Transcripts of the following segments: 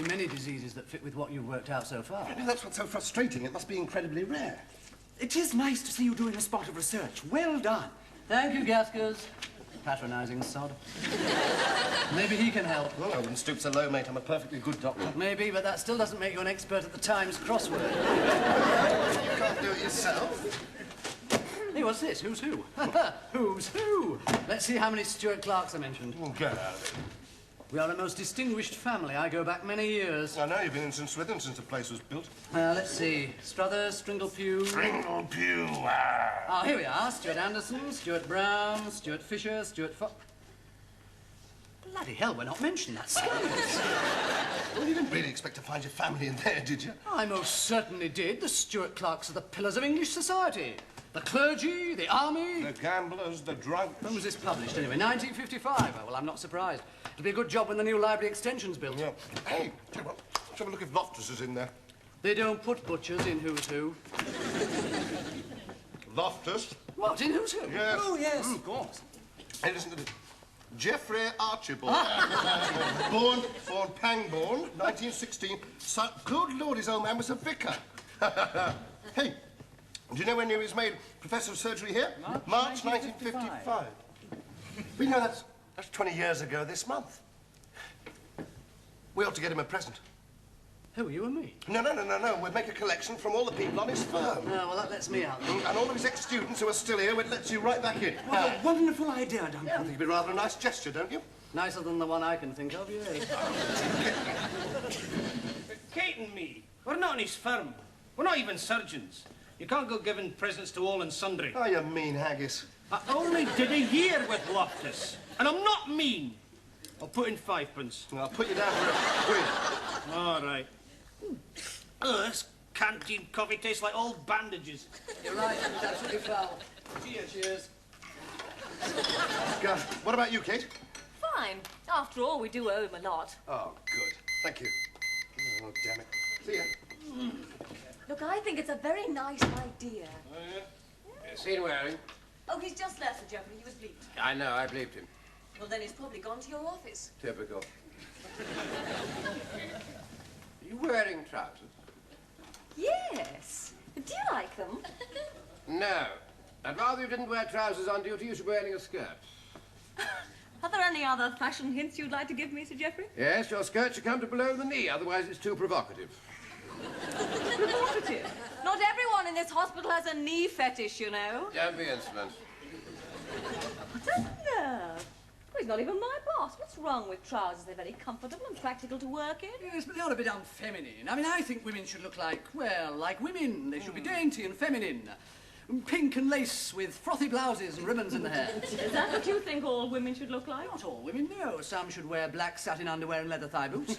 be many diseases that fit with what you've worked out so far. No, that's what's so frustrating. It must be incredibly rare. It is nice to see you doing a spot of research. Well done. Thank you, Gaskers. Patronising sod. Maybe he can help. Well, I wouldn't stoop so low, mate. I'm a perfectly good doctor. Maybe, but that still doesn't make you an expert at the Times crossword. You can't do it yourself. Hey, what's this? Who's who? Who's who? Let's see how many Stuart Clarks I mentioned. Oh, get out of it. We are a most distinguished family. I go back many years. I know, you've been in St. Swithin since the place was built. Let's see. Struthers, Stringlepew. Stringlepew. Ah, here we are. Stuart Anderson, Stuart Brown, Stuart Fisher, Stuart Fox. Bloody hell, we're not mentioned. That's scandalous. Well, you didn't really expect to find your family in there, did you? I most certainly did. The Stuart Clarks are the pillars of English society. The clergy, the army... The gamblers, the drunks... When was this published, anyway? 1955. Oh, well, I'm not surprised. It'll be a good job when the new library extension's built. Yeah. Hey, tell you what, let's have a look if Loftus is in there. They don't put butchers in Who's Who. Loftus? What, in Who's Who? Yes. Oh, yes, of course. Hey, listen to this. Geoffrey Archibald. born Pangbourne, 1916. So, good Lord, his old man was a vicar. Hey, do you know when he was made Professor of Surgery here? March 1955. We know that's 20 years ago this month. We ought to get him a present. Who, you and me? No. We'll make a collection from all the people on his firm. Oh, well, that lets me out. And all of his ex-students who are still here, it lets you right back in. What a wonderful idea, Duncan. I think it'd be rather a nice gesture, don't you? Nicer than the one I can think of, yes. Kate and me, we're not in his firm. We're not even surgeons. You can't go giving presents to all and sundry. Oh, you mean haggis. I only did a year with Loftus, and I'm not mean. I'll put in 5p. Well, I'll put you down for a quid. All right. Oh, this canteen coffee tastes like old bandages. You're right, it's absolutely foul. Cheers. What about you, Kate? Fine. After all, we do owe him a lot. Oh, good. Thank you. Oh, damn it. See ya. Look, I think it's a very nice idea. Oh, yeah? Seen Waring? Oh, he's just left, Sir Geoffrey. He was bleeped. I know, I believed him. Well, then he's probably gone to your office. Typical. Are you wearing trousers? Yes. Do you like them? No. I'd rather you didn't wear trousers on duty. You should be wearing a skirt. Are there any other fashion hints you'd like to give me, Sir Geoffrey? Yes, your skirt should come to below the knee, otherwise it's too provocative. Provocative? Not everyone in this hospital has a knee fetish, you know. Don't be insolent. What a nerve. Well, he's not even my boss. What's wrong with trousers? They're very comfortable and practical to work in. Yes, but they're a bit unfeminine. I mean, I think women should look like, well, like women. They should be dainty and feminine. Pink and lace with frothy blouses and ribbons in the hair. Is that what you think all women should look like? Not all women, no. Some should wear black satin underwear and leather thigh boots.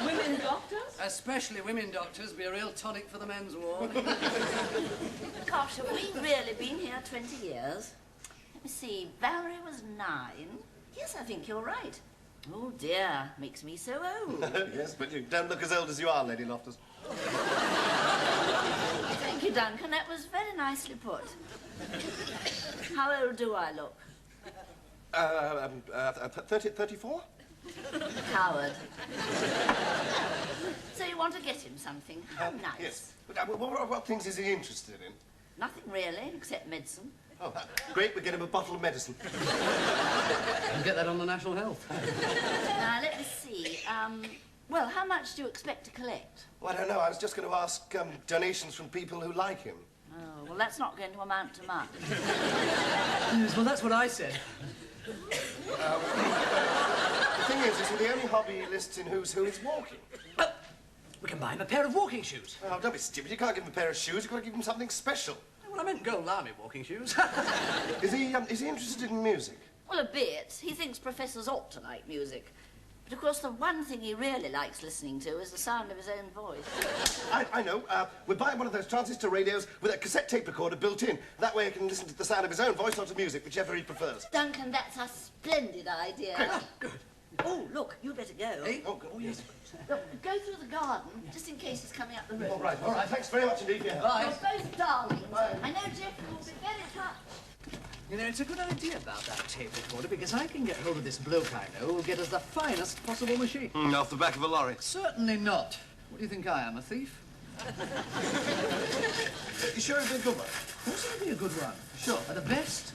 Women doctors? Especially women doctors. Be a real tonic for the men's ward. Gosh, have we really been here 20 years? Let me see, Valerie was 9. Yes, I think you're right. Oh, dear, makes me so old. Yes, but you don't look as old as you are, Lady Loftus. Thank you, Duncan. That was very nicely put. How old do I look? 34? Coward. So you want to get him something? How nice. Yes. But, what things is he interested in? Nothing really, except medicine. Oh, great. We'll get him a bottle of medicine. And get that on the National Health. Now, let me see. Well, how much do you expect to collect? Well, I don't know. I was just going to ask donations from people who like him. Oh, well, that's not going to amount to much. Yes, well, that's what I said. The thing is the only hobby he lists in Who's Who is walking. Oh, we can buy him a pair of walking shoes. Oh, don't be stupid. You can't give him a pair of shoes. You've got to give him something special. Well, I meant Gold Army walking shoes. Is he interested in music? Well, a bit. He thinks professors ought to like music. But, of course, the one thing he really likes listening to is the sound of his own voice. I know. We'll buy one of those transistor radios with a cassette tape recorder built in. That way he can listen to the sound of his own voice or to music, whichever he prefers. Duncan, that's a splendid idea. Great. Good. Oh, look, you'd better go. Hey? Oh, good. Oh, yes. Look, go through the garden, just in case he's coming up the road. All right. Thanks very much indeed for your help. Bye. You're both darlings. Bye. I know Geoffrey will be very touched. You know, it's a good idea about that tape recorder, because I can get hold of this bloke I know who'll get us the finest possible machine. Off the back of a lorry. Certainly not. What do you think I am, a thief? You sure it'll be a good one? Of course it'll be a good one. Sure. At the best.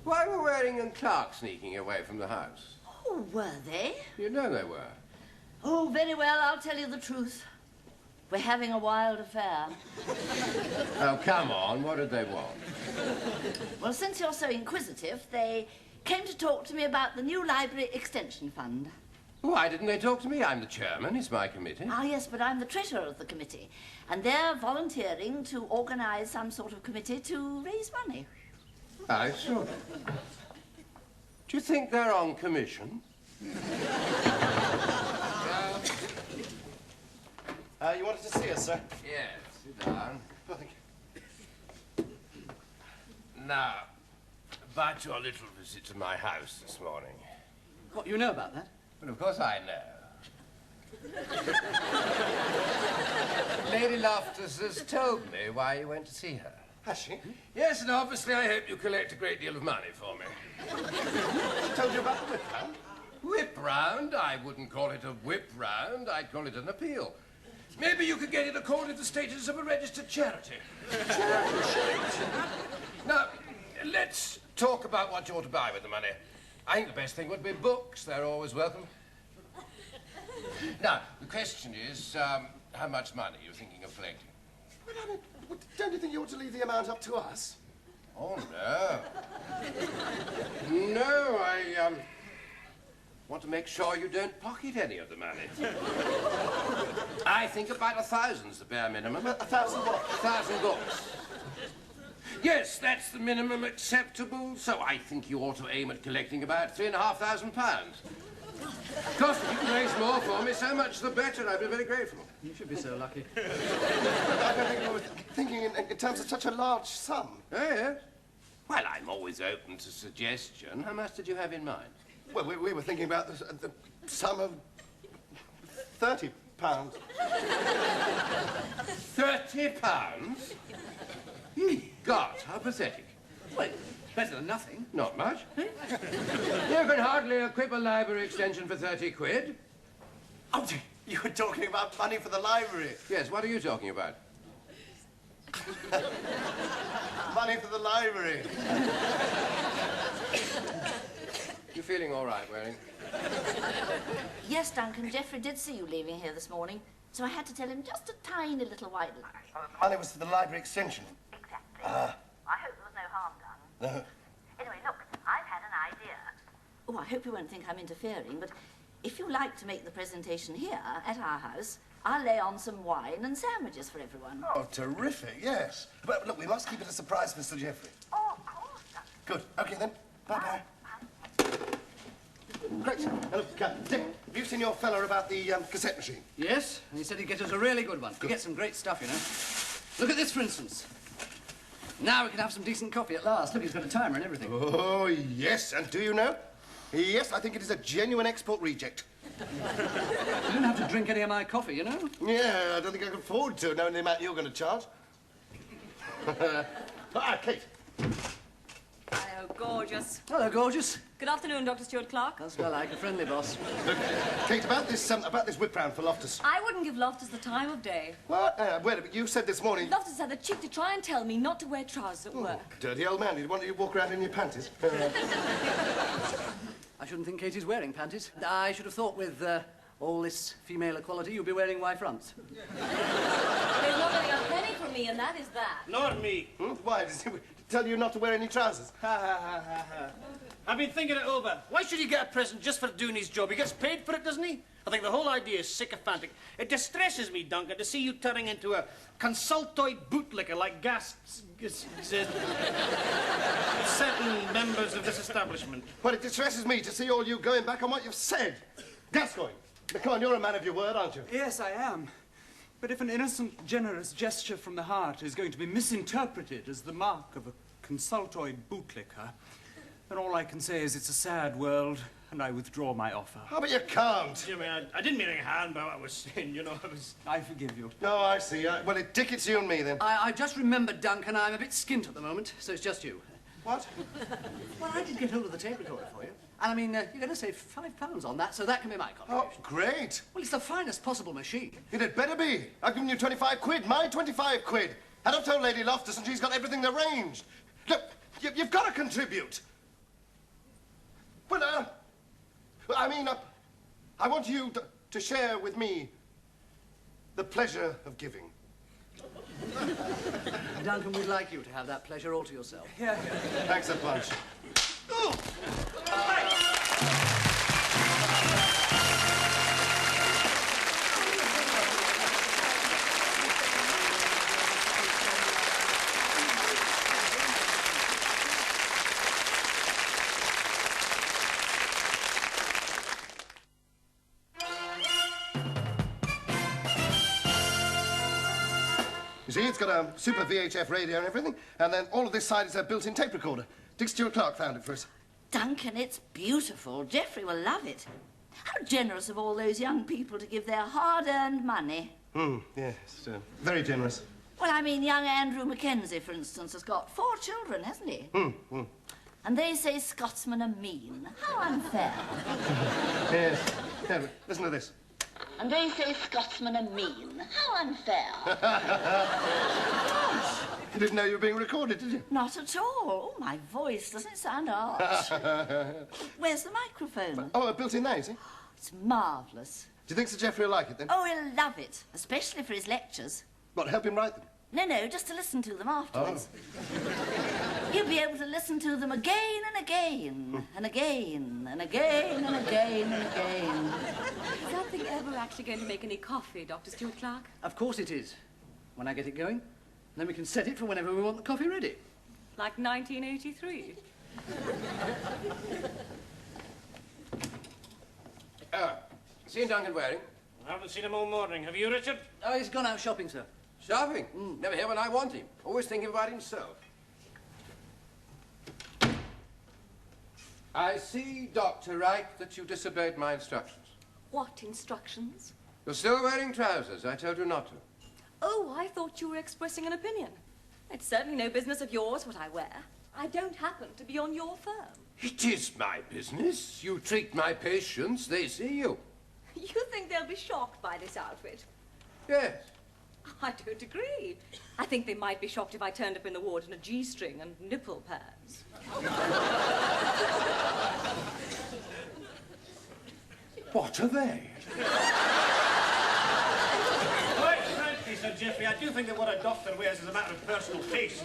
Why were Waring and Clark sneaking away from the house? Oh, were they? You know they were. Oh, very well, I'll tell you the truth. We're having a wild affair. Oh, come on. What did they want? Well, since you're so inquisitive, they came to talk to me about the new library extension fund. Why didn't they talk to me? I'm the chairman. It's my committee. Ah, yes, but I'm the treasurer of the committee, and they're volunteering to organise some sort of committee to raise money. I saw. Do you think they're on commission? You wanted to see us, sir? Yes, sit down. Oh, thank you. Now, about your little visit to my house this morning. What, you know about that? Well, of course I know. Lady Loftus has told me why you went to see her. Has she? Yes, and obviously I hope you collect a great deal of money for me. She told you about the whip round? Whip round? I wouldn't call it a whip round. I'd call it an appeal. Maybe you could get it according to the status of a registered charity. Now, let's talk about what you ought to buy with the money. I think the best thing would be books. They're always welcome. Now, the question is, how much money are you thinking of collecting? Well, I mean, don't you think you ought to leave the amount up to us? Oh, no. No, I want to make sure you don't pocket any of the money. I think about 1,000's the bare minimum. 1,000 what? 1,000 books. Yes, that's the minimum acceptable, so I think you ought to aim at collecting about £3,500. Of course, if you can raise more for me, so much the better. I'd be very grateful. You should be so lucky. I don't think I was thinking in terms of such a large sum. Oh, yes? Well, I'm always open to suggestion. How much did you have in mind? Well, we were thinking about the sum of £30. £30? God, how pathetic. Well, better than nothing. Not much. You can hardly equip a library extension for 30 quid. Oh, you were talking about money for the library. Yes, what are you talking about? Money for the library. You feeling all right, Waring? Yes, Duncan, Geoffrey did see you leaving here this morning, so I had to tell him just a tiny little white lie. The money was for the library extension. Exactly. I hope there was no harm done. No. Anyway, look, I've had an idea. Oh, I hope you won't think I'm interfering, but if you like to make the presentation here, at our house, I'll lay on some wine and sandwiches for everyone. Oh, terrific, yes. But look, we must keep it a surprise, Mr. Geoffrey. Oh, of course, Duncan. Good. OK, then. Bye-bye. Great. Now, look, Dick, have you seen your fella about the cassette machine? Yes, and he said he'd get us a really good one. We get some great stuff, you know. Look at this, for instance. Now we can have some decent coffee at last. Look, he's got a timer and everything. Oh, yes. And do you know? Yes, I think it is a genuine export reject. You don't have to drink any of my coffee, you know. Yeah, I don't think I can afford to, knowing the amount you're going to charge. Kate. Hello, gorgeous. Hello, gorgeous. Good afternoon, Dr. Stuart Clark. That's what I like, a friendly boss. Look, Kate, about this whip round for Loftus. I wouldn't give Loftus the time of day. What? Wait a minute, you said this morning... Loftus had the cheek to try and tell me not to wear trousers at work. Dirty old man, he'd want you to walk around in your panties. I shouldn't think Katie's wearing panties. I should have thought with all this female equality, you'd be wearing Y-fronts. There's not only a penny for me, and that is that. Nor me. Why? Did he tell you not to wear any trousers? I've been thinking it over. Why should he get a present just for doing his job? He gets paid for it, doesn't he? I think the whole idea is sycophantic. It distresses me, Duncan, to see you turning into a consultoid bootlicker like certain members of this establishment. Well, it distresses me to see all you going back on what you've said. Gascoigne, come on, you're a man of your word, aren't you? Yes, I am. But if an innocent, generous gesture from the heart is going to be misinterpreted as the mark of a consultoid bootlicker, then all I can say is it's a sad world, and I withdraw my offer. Oh, but you can't. Jimmy, I didn't mean any harm by what I was saying, you know. I forgive you. Oh, I see. Well, Dick, it's you and me, then. I just remembered, Duncan, I'm a bit skint at the moment, so it's just you. What? Well, I did get hold of the tape recorder for you. And I mean, you're going to save £5 on that, so that can be my Oh, contribution. great. Well, it's the finest possible machine. It had better be. I've given you 25 quid. My 25 quid. And I've told Lady Loftus, and she's got everything arranged. Look, you've got to contribute. Well, I mean, I want you to share with me the pleasure of giving. Duncan, we'd like you to have that pleasure all to yourself. Here. Thanks a bunch. You see, it's got a super VHF radio and everything, and then all of this side is a built-in tape recorder. Dick Stewart Clark found it for us. Duncan, it's beautiful. Geoffrey will love it. How generous of all those young people to give their hard-earned money. Yes, very generous. Well, I mean, young Andrew Mackenzie, for instance, has got 4 children, hasn't he? And they say Scotsmen are mean. How unfair. Yes. Yeah, listen to this. And they say Scotsmen are mean. How unfair. You didn't know you were being recorded, did you? Not at all. Oh, my voice doesn't sound harsh. Where's the microphone? Oh, built in there, you see? It's marvellous. Do you think Sir Geoffrey will like it, then? Oh, he'll love it, especially for his lectures. What, help him write them? No, just to listen to them afterwards. He'll be able to listen to them again and again, and again, and again, and again, and again. Is that thing ever actually going to make any coffee, Dr. Stewart Clark? Of course it is. When I get it going, then we can set it for whenever we want the coffee ready. Like 1983? Seen Duncan Waring? I haven't seen him all morning. Have you, Richard? Oh, he's gone out shopping, sir. Shopping? Never here when I want him. Always thinking about himself. I see, Dr. Wright, that you disobeyed my instructions. What instructions? You're still wearing trousers. I told you not to. Oh, I thought you were expressing an opinion. It's certainly no business of yours what I wear. I don't happen to be on your firm. It is my business. You treat my patients, they see you. You think they'll be shocked by this outfit? Yes. I don't agree. I think they might be shocked if I turned up in the ward in a G-string and nipple pads. What are they? Quite frankly, Sir Geoffrey, I do think that what a doctor wears is a matter of personal taste.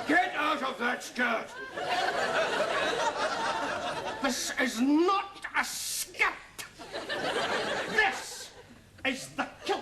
Get out of that skirt! This is not a skirt! This is the kilt.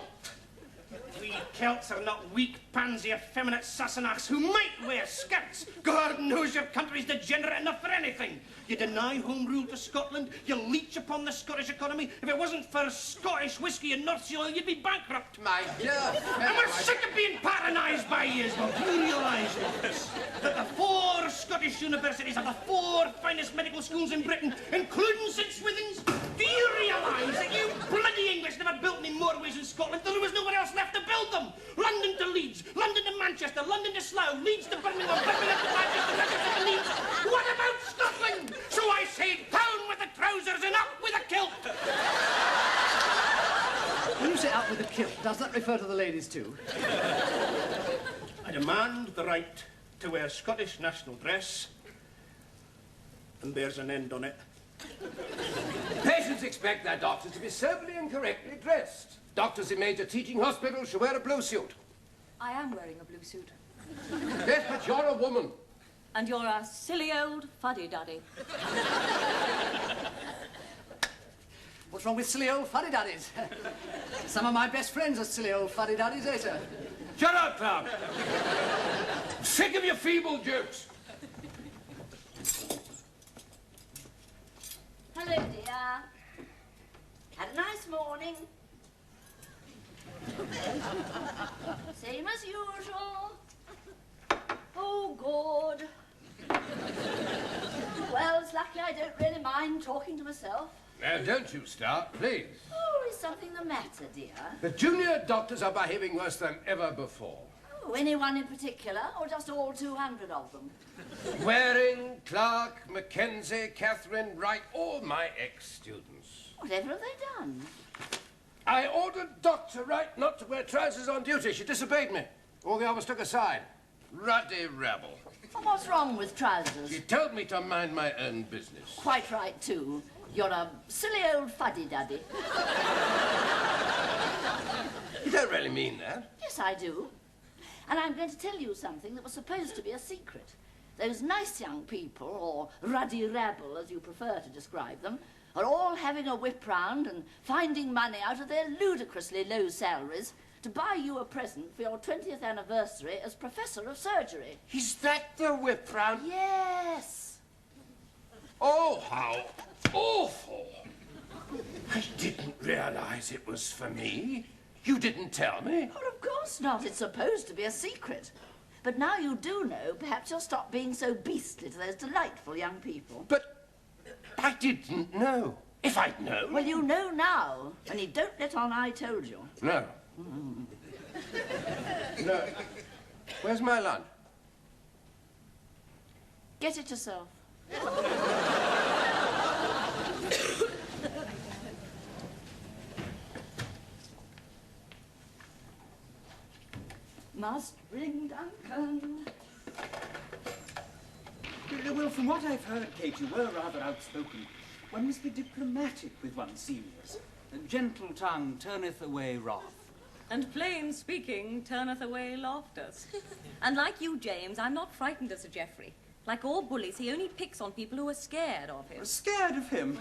We Celts are not weak, pansy, effeminate Sassenachs who might wear skirts. God knows your country's degenerate enough for anything. You deny home rule to Scotland, you leech upon the Scottish economy. If it wasn't for Scottish whiskey and North Sea oil, you'd be bankrupt. My dear And we're sick of being patronised by you, well. Do you realise this? That the 4 Scottish universities are the 4 finest medical schools in Britain, including St Swithin's? Do you realise that you bloody English never built any motorways in Scotland till there was nowhere else left to build them? London to Leeds, London to Manchester, London to Slough, Leeds to Birmingham, Birmingham to Manchester, Manchester to Leeds. What about Scotland? So I say down with the trousers and up with the kilt. When you say out with the kilt, does that refer to the ladies too? I demand the right to wear Scottish national dress, and there's an end on it. Patients expect their doctors to be soberly and correctly dressed. Doctors in major teaching hospitals should wear a blue suit. I am wearing a blue suit. Yes, but you're a woman. And you're a silly old fuddy-duddy. What's wrong with silly old fuddy-duddies? Some of my best friends are silly old fuddy-duddies, eh, sir? Shut up, Clark. I'm sick of your feeble jokes. Hello, dear. Had a nice morning. Same as usual. Oh, God. Well, it's lucky I don't really mind talking to myself. Now, don't you start, please. Oh, is something the matter, dear? The junior doctors are behaving worse than ever before. Oh, anyone in particular, or just all 200 of them? Waring, Clark, Mackenzie, Catherine, Wright, all my ex-students. Whatever have they done? I ordered Dr. Wright not to wear trousers on duty. She disobeyed me. All the others took a side. Ruddy rebel. Well, what's wrong with trousers? She told me to mind my own business. Quite right, too. You're a silly old fuddy-duddy. You don't really mean that. Yes, I do. And I'm going to tell you something that was supposed to be a secret. Those nice young people, or ruddy rabble, as you prefer to describe them, are all having a whip round and finding money out of their ludicrously low salaries to buy you a present for your 20th anniversary as Professor of Surgery. Is that the whip round? Yes. Oh, how awful. I didn't realize it was for me. You didn't tell me. Well, of course not. It's supposed to be a secret. But now you do know, perhaps you'll stop being so beastly to those delightful young people. But I didn't know. If I'd known... Well, you know now, and you don't let on I told you. No. No. Where's my lunch? Get it yourself. Must ring Duncan. Well, from what I've heard, Kate, you were rather outspoken. One must be diplomatic with one's seniors. A gentle tongue turneth away wrath. And plain speaking turneth away laughter. And like you, James, I'm not frightened of Sir Geoffrey. Like all bullies, he only picks on people who are scared of him. Scared of him?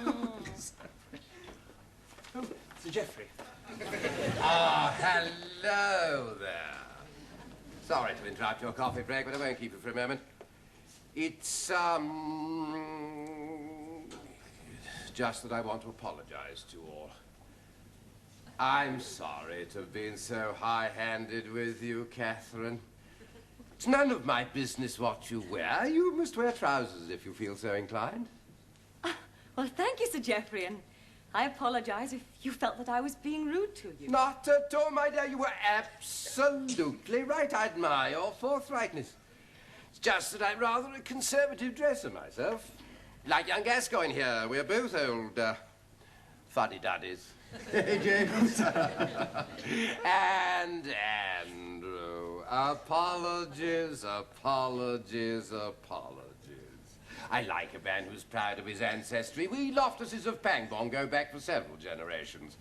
Oh, Sir Geoffrey. Ah, hello there. Sorry to interrupt your coffee break, but I won't keep you for a moment. It's, just that I want to apologize to all. I'm sorry to have been so high-handed with you, Catherine. It's none of my business what you wear. You must wear trousers if you feel so inclined. Well, thank you, Sir Geoffrey, and I apologize if you felt that I was being rude to you. Not at all, my dear. You were absolutely right. I admire your forthrightness. It's just that I'm rather a conservative dresser myself. Like young Gascoigne here. We're both old, fuddy-duddies. Hey, James. And Andrew. Apologies, apologies, apologies. I like a man who's proud of his ancestry. We Loftuses of Pangbourne go back for several generations.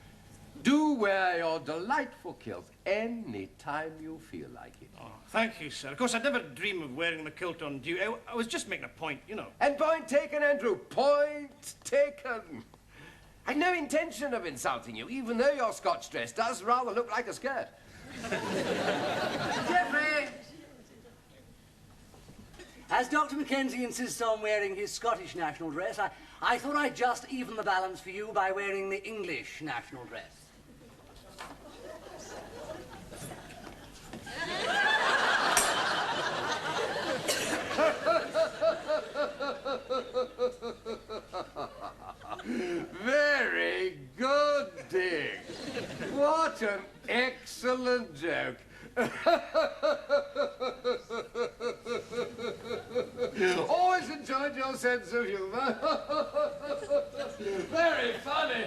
Do wear your delightful kilts any time you feel like it. Oh, thank you, sir. Of course, I'd never dream of wearing my kilt on duty. I was just making a point, you know. And point taken, Andrew. Point taken. I've no intention of insulting you, even though your Scotch dress does rather look like a skirt. Geoffrey! As Dr. Mackenzie insists on wearing his Scottish national dress, I thought I'd just even the balance for you by wearing the English national dress. Very good, Dick. What an excellent joke. Always enjoyed your sense of humor. Very funny.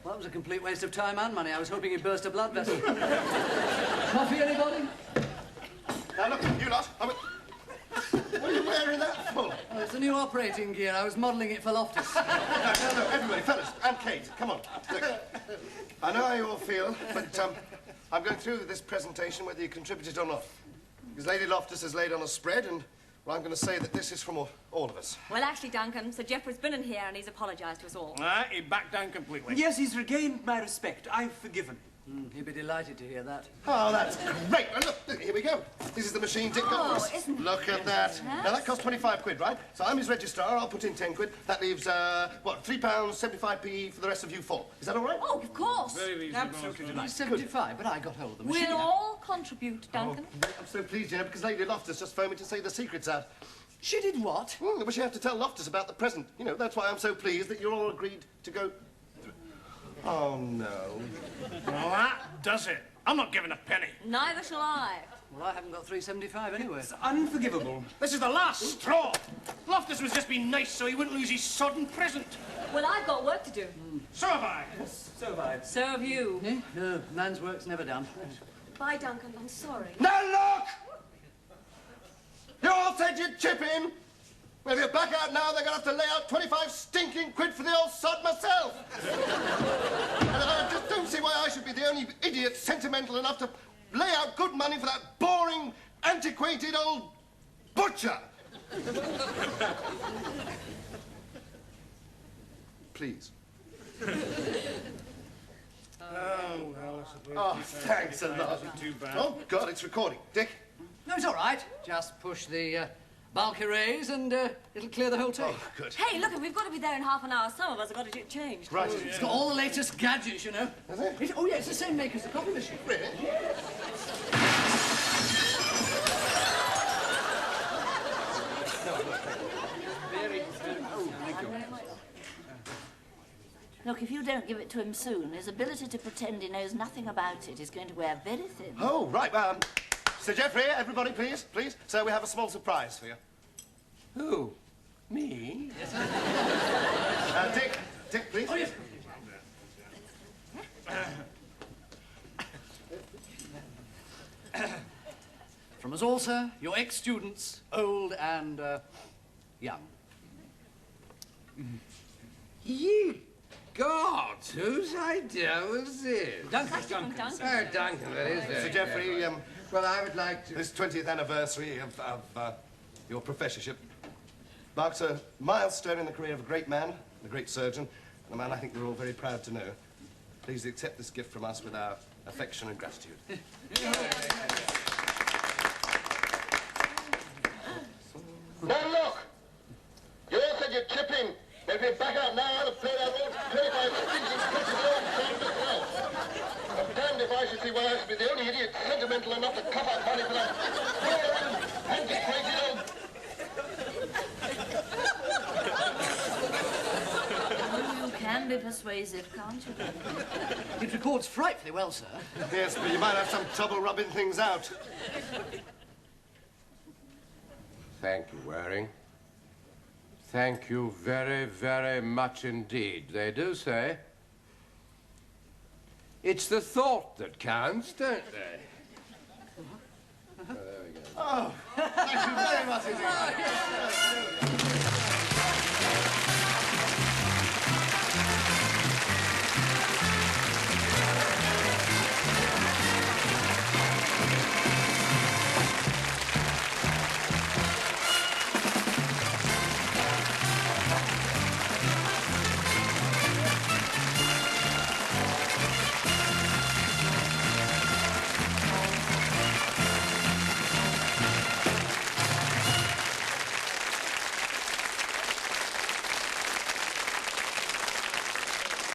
Well, that was a complete waste of time and money. I was hoping he'd burst a blood vessel. Coffee, anybody? Now, look, you lot. What are you wearing that for? Oh, it's a new operating gear. I was modelling it for Loftus. No, everybody, fellas, and Kate, come on. Look, I know how you all feel, but I'm going through this presentation whether you contributed or not. Because Lady Loftus has laid on a spread, and well, I'm going to say that this is from all of us. Well, actually, Duncan, Sir Geoffrey's been in here and he's apologised to us all. He backed down completely. Yes, he's regained my respect. I've forgiven him. He'd be delighted to hear that. Oh, that's great. Well, look, here we go. This is the machine Dick got for us. Isn't Look at that. Now, that costs 25 quid, right? So I'm his registrar. I'll put in 10 quid. That leaves, what, £3.75p for the rest of you four. Is that all right? Oh, of course. Very reasonable. Absolutely He's delighted. 75, but I got hold of the machine. We'll all contribute, Duncan. I'm so pleased, you know, because Lady Loftus just phoned me to say the secret's out. She did what? But she have to tell Loftus about the present. You know, that's why I'm so pleased that you're all agreed to go... Oh, no. Well, that does it. I'm not giving a penny. Neither shall I. Well, I haven't got 3.75 anyway. It's unforgivable. This is the last straw. Loftus was just being nice so he wouldn't lose his sodden present. Well, I've got work to do. So have I. So have I. So have you. Eh? No, man's work's never done. Bye, Duncan. I'm sorry. Now, look! You all said you'd chip in. Well, if you back out now, they're going to have to lay out 25 stinking quid for the old sod myself. And I just don't see why I should be the only idiot sentimental enough to lay out good money for that boring, antiquated old butcher. Please. Oh, well, I suppose. Oh, thanks a lot. Too bad. Oh, God, it's recording. Dick? No, it's all right. Just push the bulk erase and it'll clear the whole tape. Oh, good. Hey, look, if we've got to be there in half an hour, some of us have got to get changed. Right. It's got all the latest gadgets, you know. Is it? Oh, yeah, it's the same make as the coffee machine. Really? Look, if you don't give it to him soon, his ability to pretend he knows nothing about it is going to wear very thin. Oh, right. Sir Geoffrey, everybody, please, please. So we have a small surprise for you. Who? Me? Dick, please. Oh, yes. From us all, sir, your ex-students, old and young. Ye gods, whose idea was this? Duncan. Duncan. Oh, Duncan, that is very Sir Geoffrey, well, I would like to... this 20th anniversary of your professorship marks a milestone in the career of a great man, a great surgeon, and a man I think we're all very proud to know. Please accept this gift from us with our affection and gratitude. Now look! You all said you'd chip in. But if you back out now, I'd play that old 25 stinking tricks of the old sand as well. I'm damned if I should see why I should be the only idiot sentimental enough to cough up money for that boring, antiquated old... You can be persuasive, can't you? It records frightfully well, sir. Yes, but you might have some trouble rubbing things out. Thank you, Waring. Thank you very, very much indeed. They do say it's the thought that counts, don't they? Oh, there we go. Thank you very much indeed.